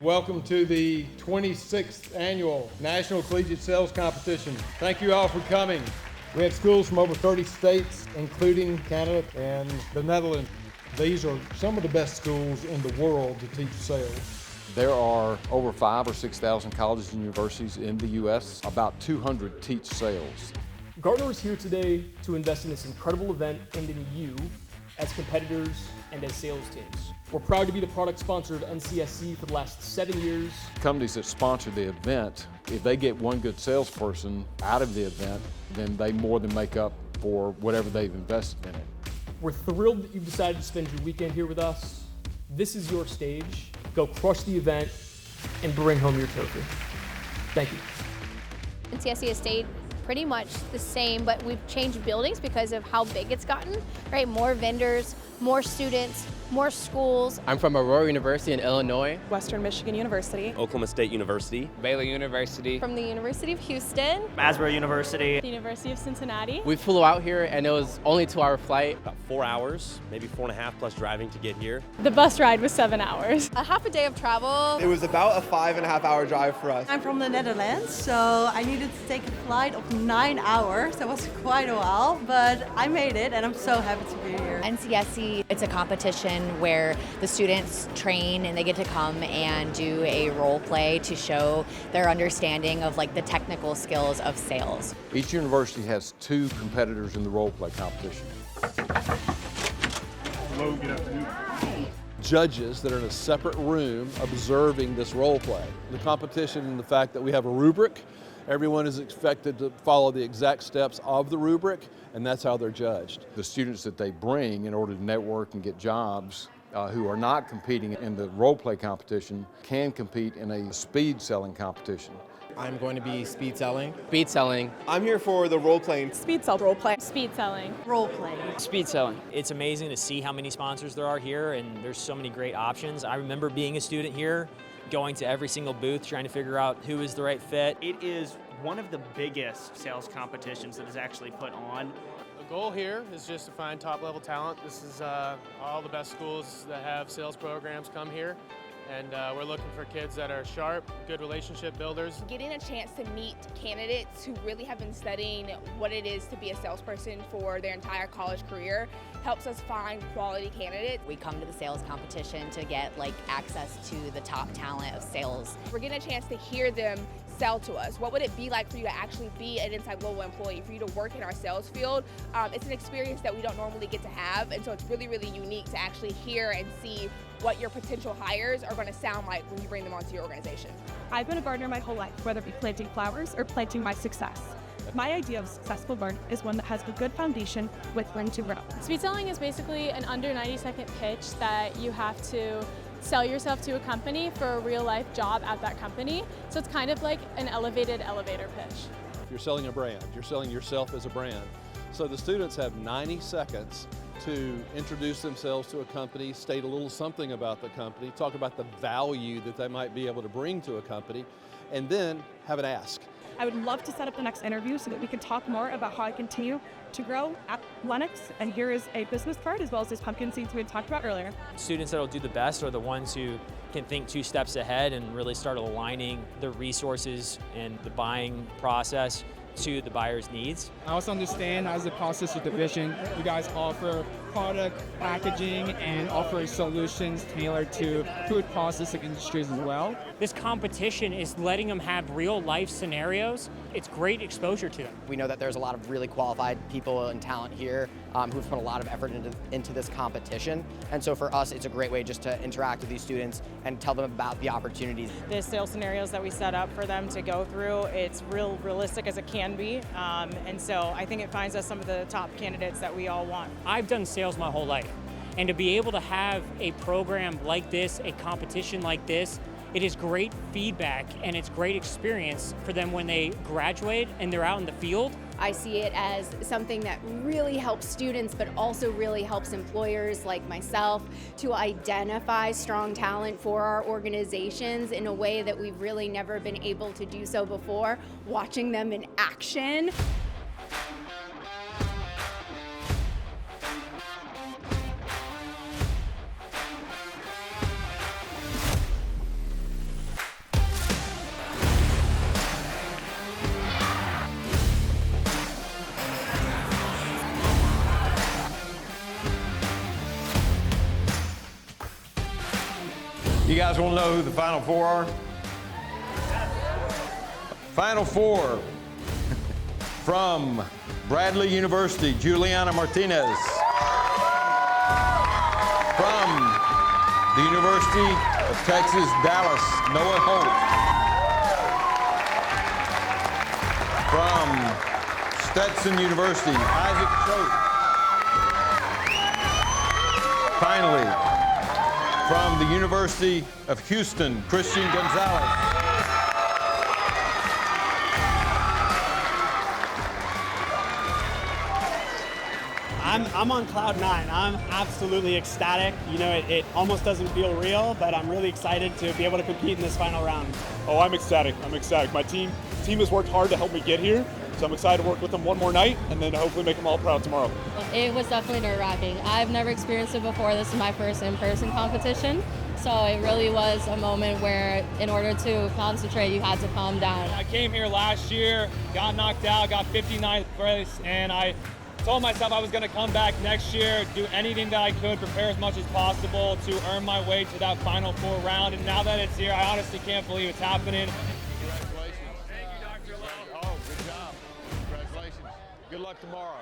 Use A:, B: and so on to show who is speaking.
A: Welcome to the 26th Annual National Collegiate Sales Competition. Thank you all for coming. We have schools from over 30 states, including Canada and the Netherlands. These are some of the best schools in the world to teach sales.
B: There are over 5,000 or 6,000 colleges and universities in the U.S. About 200 teach sales.
C: Gartner is here today to invest in this incredible event and in you as competitors and as sales teams. We're proud to be the product sponsor of NCSC for the last 7 years.
B: Companies that sponsor the event, if they get one good salesperson out of the event, then they more than make up for whatever they've invested in it.
C: We're thrilled that you've decided to spend your weekend here with us. This is your stage. Go crush the event and bring home your trophy. Thank you.
D: NCSC has stayed pretty much the same, but we've changed buildings because of how big it's gotten, right? More vendors, more students, more schools.
E: I'm from Aurora University in Illinois.
F: Western Michigan University.
G: Oklahoma State University.
E: Baylor University.
D: From the University of Houston.
H: Asbury University.
F: The University of Cincinnati.
E: We flew out here and it was only a 2-hour flight.
G: About 4 hours, maybe 4.5 plus driving to get here.
F: The bus ride was 7 hours.
D: A half a day of travel.
I: It was about a 5.5-hour drive for us.
J: I'm from the Netherlands, so I needed to take a flight of 9 hours. That was quite a while, but I made it and I'm so happy to be here.
K: NCSC, it's a competition where the students train and they get to come and do a role play to show their understanding of like the technical skills of sales.
B: Each university has 2 competitors in the role play competition.
L: Judges that are in a separate room observing this role play. The competition and the fact that we have a rubric, everyone is expected to follow the exact steps of the rubric, and that's how they're judged.
B: The students that they bring in order to network and get jobs who are not competing in the role play competition can compete in a speed selling competition.
E: I'm going to be speed selling. Speed selling.
I: I'm here for the role playing.
F: Speed sell, role play. Speed selling.
J: Role play.
H: Speed selling. It's amazing to see how many sponsors there are here, and there's so many great options. I remember being a student here, going to every single booth, trying to figure out who is the right fit.
M: It is one of the biggest sales competitions that is actually put on.
N: The goal here is just to find top-level talent. This is all the best schools that have sales programs come here. And we're looking for kids that are sharp, good relationship builders.
O: Getting a chance to meet candidates who really have been studying what it is to be a salesperson for their entire college career helps us find quality candidates.
K: We come to the sales competition to get like access to the top talent of sales.
O: We're getting a chance to hear them sell to us. What would it be like for you to actually be an Inside Global employee, for you to work in our sales field? It's an experience that we don't normally get to have, and so it's really, really unique to actually hear and see what your potential hires are going to sound like when you bring them onto your organization.
F: I've been a gardener my whole life, whether it be planting flowers or planting my success. My idea of a successful garden is one that has a good foundation with room to grow.
P: Speed selling is basically an under 90-second pitch that you have to sell yourself to a company for a real-life job at that company. So it's kind of like an elevated elevator pitch.
L: You're selling a brand. You're selling yourself as a brand. So the students have 90 seconds to introduce themselves to a company, state a little something about the company, talk about the value that they might be able to bring to a company, and then have an ask.
F: I would love to set up the next interview so that we can talk more about how I continue to grow at Lennox. And here is a business card as well as this pumpkin seeds we had talked about earlier.
H: Students that will do the best are the ones who can think 2 steps ahead and really start aligning the resources and the buying process to the buyer's needs.
Q: I also understand as a processor division, you guys offer product packaging and offer solutions tailored to food processing industries as well.
R: This competition is letting them have real life scenarios. It's great exposure to them.
E: We know that there's a lot of really qualified people and talent here who've put a lot of effort into this competition. And so for us, it's a great way just to interact with these students and tell them about the opportunities.
F: The sales scenarios that we set up for them to go through, it's realistic as it can be. And so I think it finds us some of the top candidates that we all want.
R: I've done sales my whole life. And to be able to have a program like this, a competition like this, it is great feedback and it's great experience for them when they graduate and they're out in the field.
D: I see it as something that really helps students, but also really helps employers like myself to identify strong talent for our organizations in a way that we've really never been able to do so before, watching them in action.
B: You guys want to know who the Final Four are? Final Four. From Bradley University, Juliana Martinez. From the University of Texas, Dallas, Noah Holt. From Stetson University, Isaac Choate. Finally, from the University of Houston, Christian Gonzalez.
S: I'm on cloud nine. I'm absolutely ecstatic. You know, it almost doesn't feel real, but I'm really excited to be able to compete in this final round.
T: Oh, I'm ecstatic. I'm ecstatic. My team has worked hard to help me get here, so I'm excited to work with them one more night and then hopefully make them all proud tomorrow.
U: It was definitely nerve-wracking. I've never experienced it before. This is my first in-person competition, so it really was a moment where in order to concentrate, you had to calm down.
V: I came here last year, got knocked out, got 59th place, and I told myself I was going to come back next year, do anything that I could, prepare as much as possible to earn my way to that Final Four round. And now that it's here, I honestly can't believe it's happening.
B: Congratulations. Thank you, Dr. Lowe. Oh, good job. Congratulations. Good luck tomorrow.